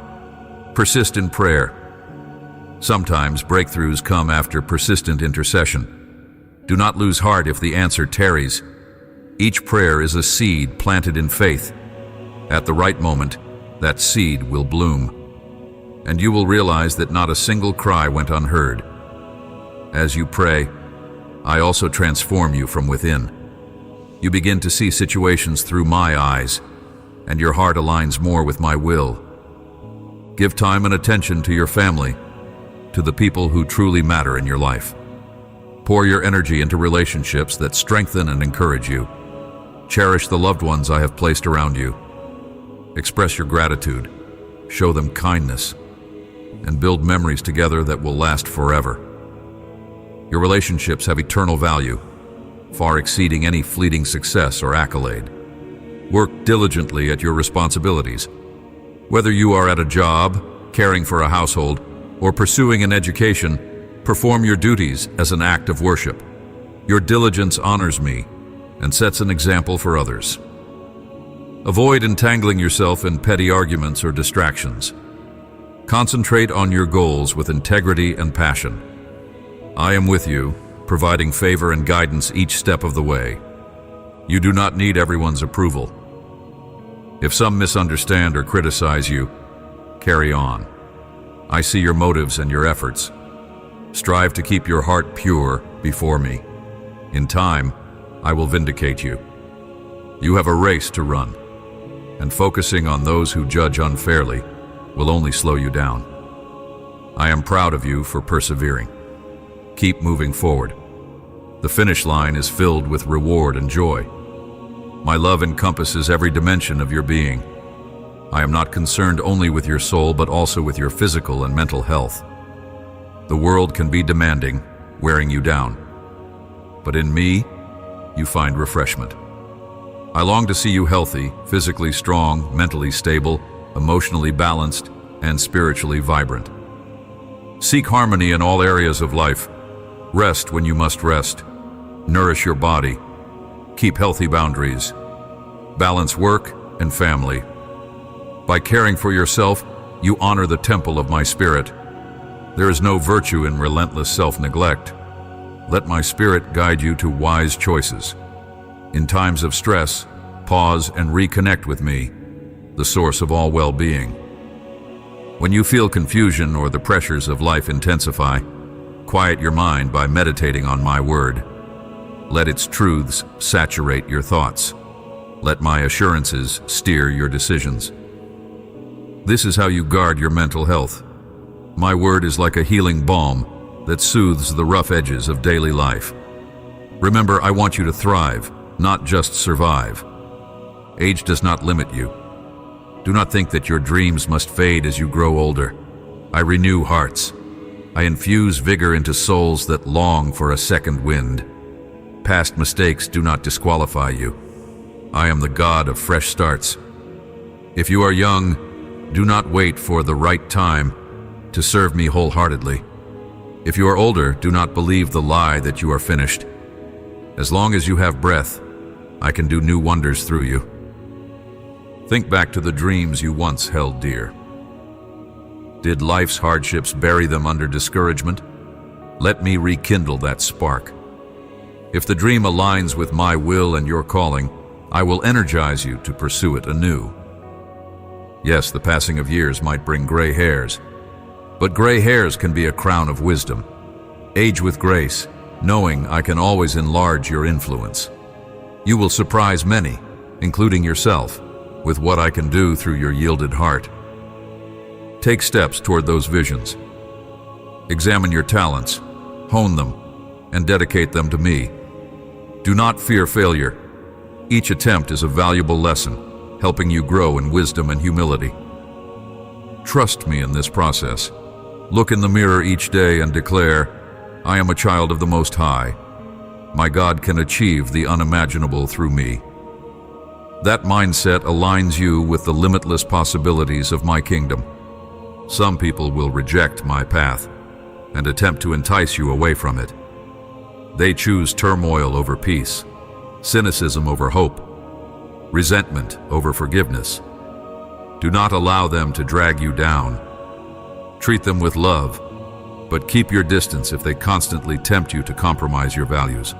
Persist in prayer. Sometimes breakthroughs come after persistent intercession. Do not lose heart if the answer tarries. Each prayer is a seed planted in faith. At the right moment, that seed will bloom, and you will realize that not a single cry went unheard. As you pray, I also transform you from within. You begin to see situations through my eyes, and your heart aligns more with my will. Give time and attention to your family, to the people who truly matter in your life. Pour your energy into relationships that strengthen and encourage you. Cherish the loved ones I have placed around you. Express your gratitude, show them kindness, and build memories together that will last forever. Your relationships have eternal value, far exceeding any fleeting success or accolade. Work diligently at your responsibilities. Whether you are at a job, caring for a household, or pursuing an education, perform your duties as an act of worship. Your diligence honors me and sets an example for others. Avoid entangling yourself in petty arguments or distractions. Concentrate on your goals with integrity and passion. I am with you, providing favor and guidance each step of the way. You do not need everyone's approval. If some misunderstand or criticize you, carry on. I see your motives and your efforts. Strive to keep your heart pure before me. In time, I will vindicate you. You have a race to run, and focusing on those who judge unfairly will only slow you down. I am proud of you for persevering. Keep moving forward. The finish line is filled with reward and joy. My love encompasses every dimension of your being. I am not concerned only with your soul, but also with your physical and mental health. The world can be demanding, wearing you down. But in me, you find refreshment. I long to see you healthy, physically strong, mentally stable, emotionally balanced, and spiritually vibrant. Seek harmony in all areas of life. Rest when you must rest. Nourish your body. Keep healthy boundaries. Balance work and family. By caring for yourself, you honor the temple of my spirit. There is no virtue in relentless self-neglect. Let my spirit guide you to wise choices. In times of stress, pause and reconnect with me, the source of all well-being. When you feel confusion or the pressures of life intensify, quiet your mind by meditating on my word. Let its truths saturate your thoughts. Let my assurances steer your decisions. This is how you guard your mental health. My word is like a healing balm that soothes the rough edges of daily life. Remember, I want you to thrive, not just survive. Age does not limit you. Do not think that your dreams must fade as you grow older. I renew hearts. I infuse vigor into souls that long for a second wind. Past mistakes do not disqualify you. I am the God of fresh starts. If you are young, do not wait for the right time to serve me wholeheartedly. If you are older, do not believe the lie that you are finished. As long as you have breath, I can do new wonders through you. Think back to the dreams you once held dear. Did life's hardships bury them under discouragement? Let me rekindle that spark. If the dream aligns with my will and your calling, I will energize you to pursue it anew. Yes, the passing of years might bring gray hairs, but gray hairs can be a crown of wisdom. Age with grace, knowing I can always enlarge your influence. You will surprise many, including yourself, with what I can do through your yielded heart. Take steps toward those visions. Examine your talents, hone them, and dedicate them to me. Do not fear failure. Each attempt is a valuable lesson, helping you grow in wisdom and humility. Trust me in this process. Look in the mirror each day and declare, I am a child of the Most High. My God can achieve the unimaginable through me. That mindset aligns you with the limitless possibilities of my kingdom. Some people will reject my path and attempt to entice you away from it. They choose turmoil over peace, cynicism over hope, resentment over forgiveness. Do not allow them to drag you down. Treat them with love, but keep your distance if they constantly tempt you to compromise your values.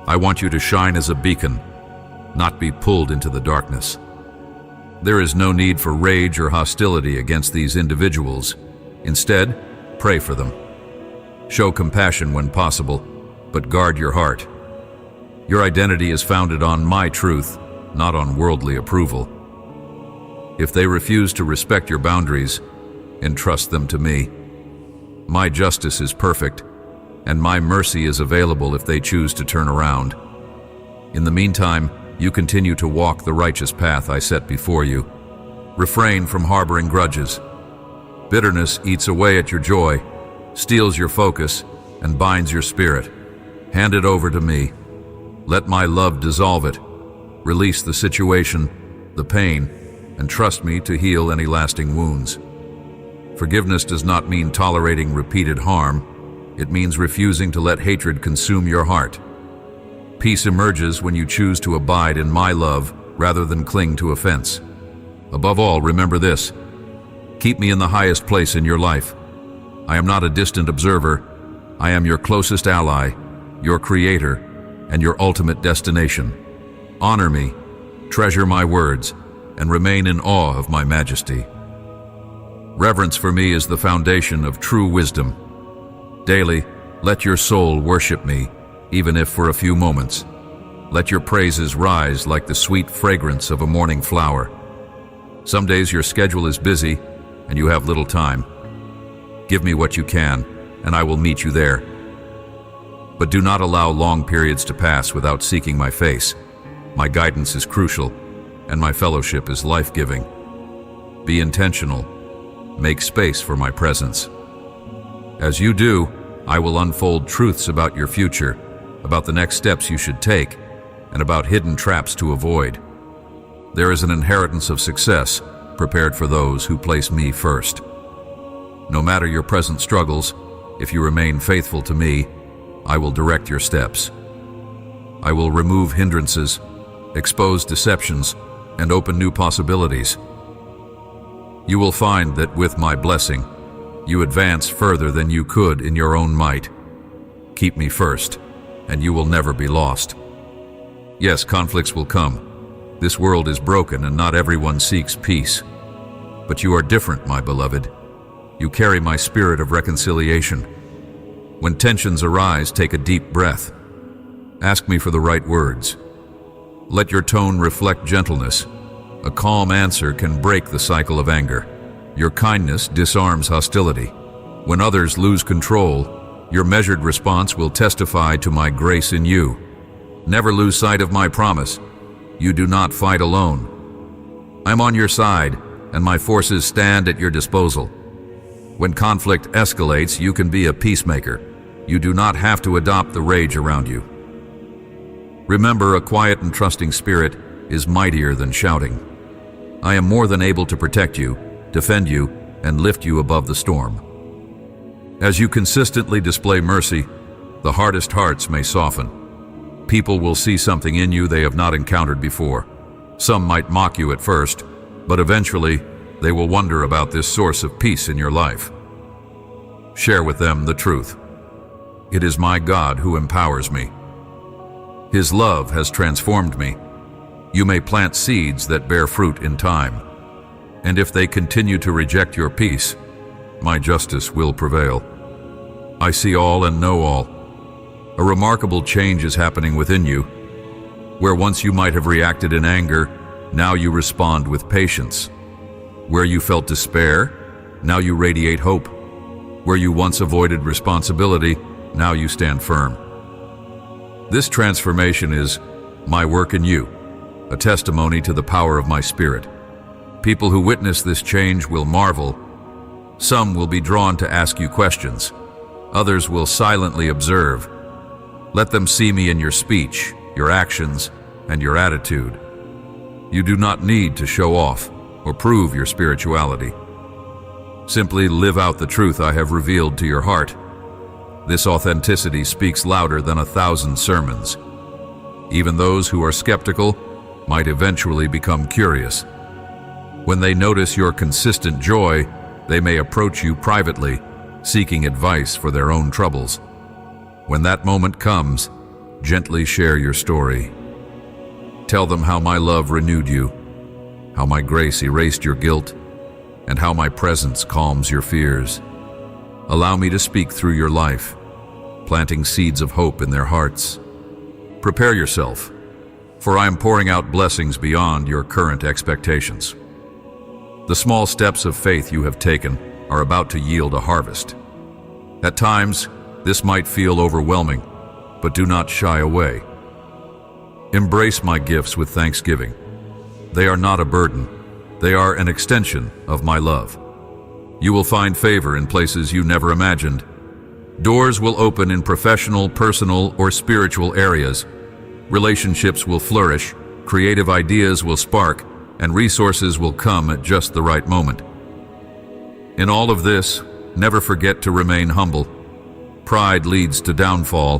I want you to shine as a beacon, not be pulled into the darkness. There is no need for rage or hostility against these individuals. Instead, pray for them. Show compassion when possible, but guard your heart. Your identity is founded on my truth, not on worldly approval. If they refuse to respect your boundaries, entrust them to me. My justice is perfect, and my mercy is available if they choose to turn around. In the meantime, you continue to walk the righteous path I set before you. Refrain from harboring grudges. Bitterness eats away at your joy, steals your focus, and binds your spirit. Hand it over to me. Let my love dissolve it. release the situation, the pain, and trust me to heal any lasting wounds. Forgiveness does not mean tolerating repeated harm. It means refusing to let hatred consume your heart. Peace emerges when you choose to abide in my love rather than cling to offense. Above all, remember this: keep me in the highest place in your life. I am not a distant observer. I am your closest ally, your creator, and your ultimate destination. Honor me, treasure my words, and remain in awe of my majesty. Reverence for me is the foundation of true wisdom. Daily, let your soul worship me, even if for a few moments. Let your praises rise like the sweet fragrance of a morning flower. Some days your schedule is busy and you have little time. Give me what you can, and I will meet you there. But do not allow long periods to pass without seeking my face. My guidance is crucial, and my fellowship is life-giving. Be intentional. Make space for my presence. As you do, I will unfold truths about your future, about the next steps you should take, and about hidden traps to avoid. There is an inheritance of success prepared for those who place me first. No matter your present struggles, if you remain faithful to me, I will direct your steps. I will remove hindrances, expose deceptions, and open new possibilities. You will find that with my blessing, you advance further than you could in your own might. Keep me first, and you will never be lost. Yes, conflicts will come. This world is broken and not everyone seeks peace. But you are different, my beloved. You carry my spirit of reconciliation. When tensions arise, take a deep breath. Ask me for the right words. Let your tone reflect gentleness. A calm answer can break the cycle of anger. Your kindness disarms hostility. When others lose control, your measured response will testify to my grace in you. Never lose sight of my promise. You do not fight alone. I'm on your side, and my forces stand at your disposal. When conflict escalates, you can be a peacemaker. You do not have to adopt the rage around you. Remember, a quiet and trusting spirit is mightier than shouting. I am more than able to protect you, defend you, and lift you above the storm. As you consistently display mercy, the hardest hearts may soften. People will see something in you they have not encountered before. Some might mock you at first, but eventually they will wonder about this source of peace in your life. Share with them the truth. It is my God who empowers me. His love has transformed me. You may plant seeds that bear fruit in time. And if they continue to reject your peace, my justice will prevail. I see all and know all. A remarkable change is happening within you. Where once you might have reacted in anger, now you respond with patience. Where you felt despair, now you radiate hope. Where you once avoided responsibility, now you stand firm. This transformation is my work in you, a testimony to the power of my spirit. People who witness this change will marvel. Some will be drawn to ask you questions. Others will silently observe. Let them see me in your speech, your actions, and your attitude. You do not need to show off or prove your spirituality. Simply live out the truth I have revealed to your heart. This authenticity speaks louder than 1,000 sermons. Even those who are skeptical might eventually become curious. When they notice your consistent joy, they may approach you privately, seeking advice for their own troubles. When that moment comes, gently share your story. Tell them how my love renewed you, how my grace erased your guilt, and how my presence calms your fears. Allow me to speak through your life, planting seeds of hope in their hearts. Prepare yourself, for I am pouring out blessings beyond your current expectations. The small steps of faith you have taken are about to yield a harvest. At times, this might feel overwhelming, but do not shy away. Embrace my gifts with thanksgiving. They are not a burden. They are an extension of my love. You will find favor in places you never imagined. Doors will open in professional, personal, or spiritual areas. Relationships will flourish, creative ideas will spark, and resources will come at just the right moment. In all of this, never forget to remain humble. Pride leads to downfall,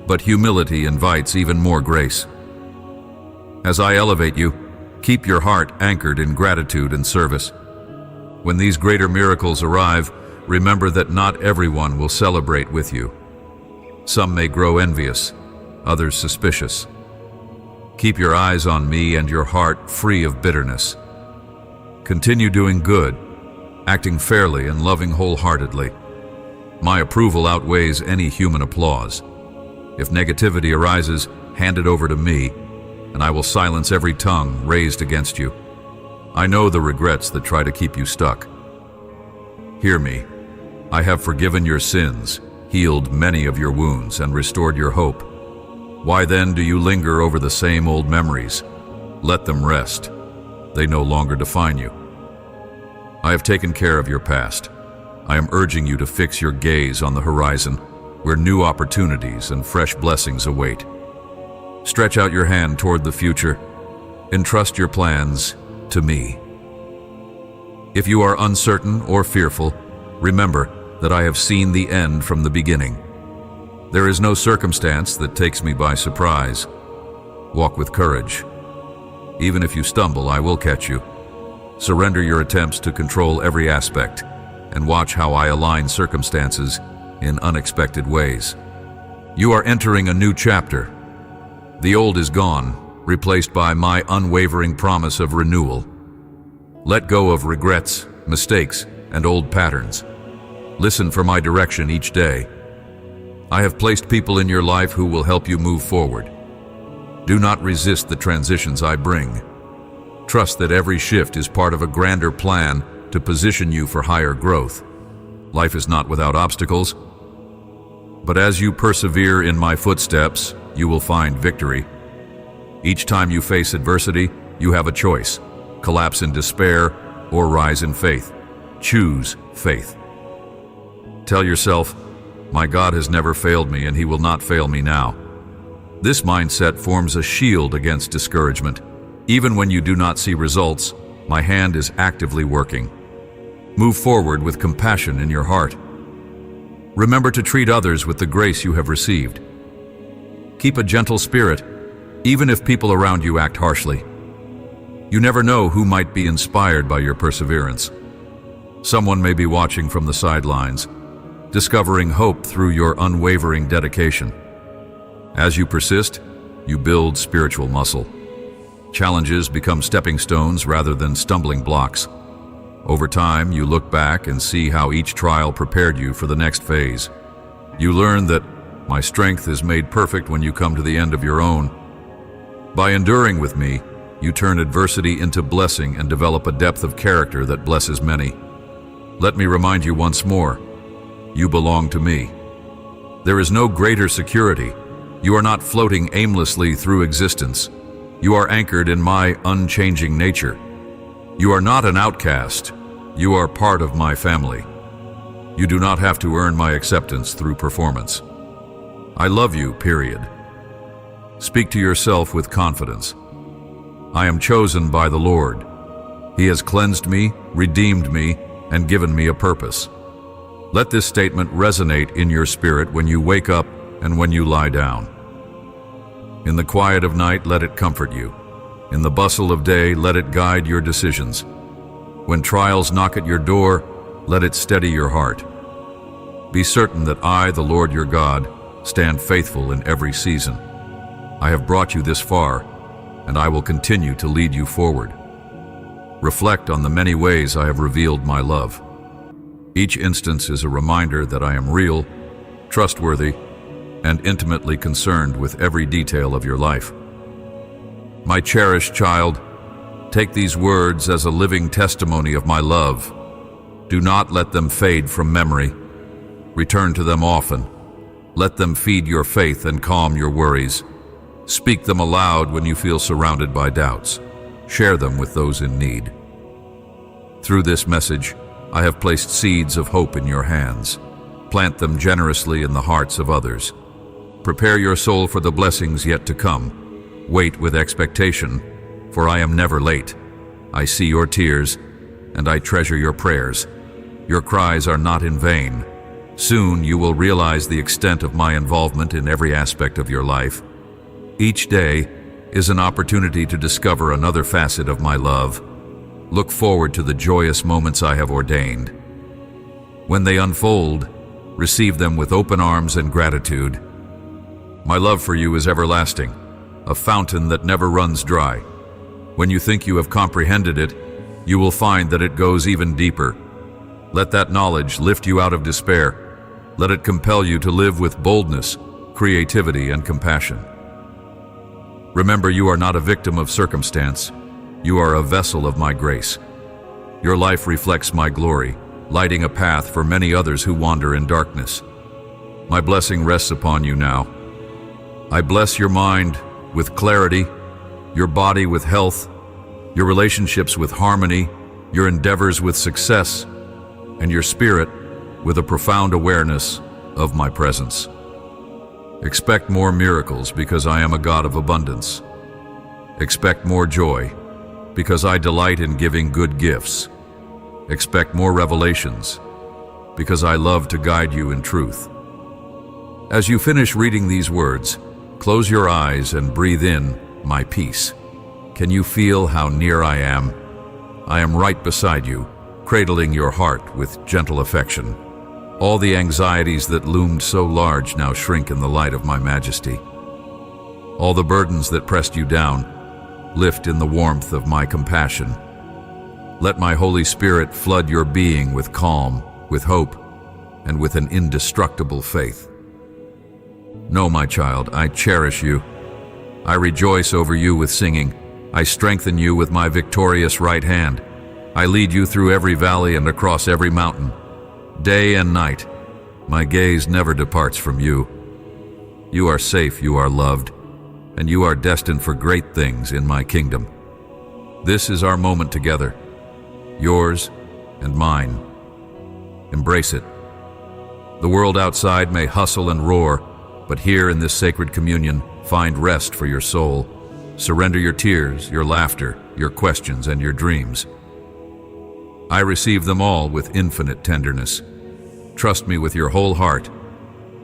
but humility invites even more grace. As I elevate you, keep your heart anchored in gratitude and service. When these greater miracles arrive, remember that not everyone will celebrate with you. Some may grow envious, others suspicious. Keep your eyes on me and your heart free of bitterness. Continue doing good, acting fairly and loving wholeheartedly. My approval outweighs any human applause. If negativity arises, hand it over to me, and I will silence every tongue raised against you. I know the regrets that try to keep you stuck. Hear me. I have forgiven your sins, healed many of your wounds, and restored your hope. Why then do you linger over the same old memories? Let them rest. They no longer define you. I have taken care of your past. I am urging you to fix your gaze on the horizon, where new opportunities and fresh blessings await. Stretch out your hand toward the future. Entrust your plans to me. If you are uncertain or fearful, remember that I have seen the end from the beginning. There is no circumstance that takes me by surprise. Walk with courage. Even if you stumble, I will catch you. Surrender your attempts to control every aspect, and watch how I align circumstances in unexpected ways. You are entering a new chapter. The old is gone, replaced by my unwavering promise of renewal. Let go of regrets, mistakes, and old patterns. Listen for my direction each day. I have placed people in your life who will help you move forward. Do not resist the transitions I bring. Trust that every shift is part of a grander plan to position you for higher growth. Life is not without obstacles, but as you persevere in my footsteps, you will find victory. Each time you face adversity, you have a choice: collapse in despair or rise in faith. Choose faith. Tell yourself, my God has never failed me and he will not fail me now. This mindset forms a shield against discouragement. Even when you do not see results, my hand is actively working. Move forward with compassion in your heart. Remember to treat others with the grace you have received. Keep a gentle spirit, even if people around you act harshly. You never know who might be inspired by your perseverance. Someone may be watching from the sidelines, discovering hope through your unwavering dedication. As you persist, you build spiritual muscle. Challenges become stepping stones rather than stumbling blocks. Over time, you look back and see how each trial prepared you for the next phase. You learn that my strength is made perfect when you come to the end of your own. By enduring with me, you turn adversity into blessing and develop a depth of character that blesses many. Let me remind you once more, you belong to me. There is no greater security. You are not floating aimlessly through existence. You are anchored in my unchanging nature. You are not an outcast. You are part of my family. You do not have to earn my acceptance through performance. I love you, period. Speak to yourself with confidence. I am chosen by the Lord. He has cleansed me, redeemed me, and given me a purpose. Let this statement resonate in your spirit when you wake up and when you lie down. In the quiet of night, let it comfort you. In the bustle of day, let it guide your decisions. When trials knock at your door, let it steady your heart. Be certain that I, the Lord your God, stand faithful in every season. I have brought you this far, and I will continue to lead you forward. Reflect on the many ways I have revealed my love. Each instance is a reminder that I am real, trustworthy, and intimately concerned with every detail of your life. My cherished child, take these words as a living testimony of my love. Do not let them fade from memory. Return to them often. Let them feed your faith and calm your worries. Speak them aloud when you feel surrounded by doubts. Share them with those in need. Through this message, I have placed seeds of hope in your hands. Plant them generously in the hearts of others. Prepare your soul for the blessings yet to come. Wait with expectation, for I am never late. I see your tears, and I treasure your prayers. Your cries are not in vain. Soon you will realize the extent of my involvement in every aspect of your life. Each day is an opportunity to discover another facet of my love. Look forward to the joyous moments I have ordained. When they unfold, receive them with open arms and gratitude. My love for you is everlasting, a fountain that never runs dry. When you think you have comprehended it, you will find that it goes even deeper. Let that knowledge lift you out of despair. Let it compel you to live with boldness, creativity, and compassion. Remember, you are not a victim of circumstance. You are a vessel of my grace. Your life reflects my glory, lighting a path for many others who wander in darkness. My blessing rests upon you now. I bless your mind with clarity, your body with health, your relationships with harmony, your endeavors with success, and your spirit with a profound awareness of my presence. Expect more miracles because I am a God of abundance. Expect more joy because I delight in giving good gifts. Expect more revelations because I love to guide you in truth. As you finish reading these words, close your eyes and breathe in my peace. Can you feel how near I am? I am right beside you, cradling your heart with gentle affection. All the anxieties that loomed so large now shrink in the light of my majesty. All the burdens that pressed you down lift in the warmth of my compassion. Let my Holy Spirit flood your being with calm, with hope, and with an indestructible faith. Know, my child, I cherish you. I rejoice over you with singing. I strengthen you with my victorious right hand. I lead you through every valley and across every mountain. Day and night, my gaze never departs from you. You are safe, you are loved, and you are destined for great things in my kingdom. This is our moment together, yours and mine. Embrace it. The world outside may hustle and roar, but here in this sacred communion, find rest for your soul. Surrender your tears, your laughter, your questions, and your dreams. I receive them all with infinite tenderness. Trust me with your whole heart,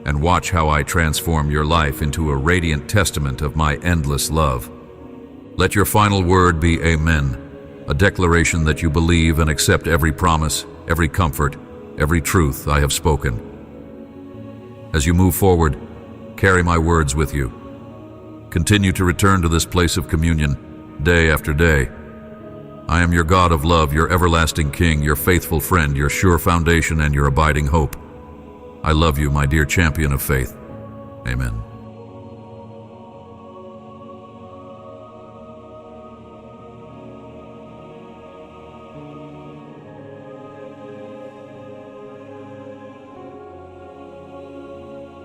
and watch how I transform your life into a radiant testament of my endless love. Let your final word be Amen, a declaration that you believe and accept every promise, every comfort, every truth I have spoken. As you move forward, carry my words with you. Continue to return to this place of communion day after day. I am your God of love, your everlasting King, your faithful friend, your sure foundation, and your abiding hope. I love you, my dear champion of faith. Amen.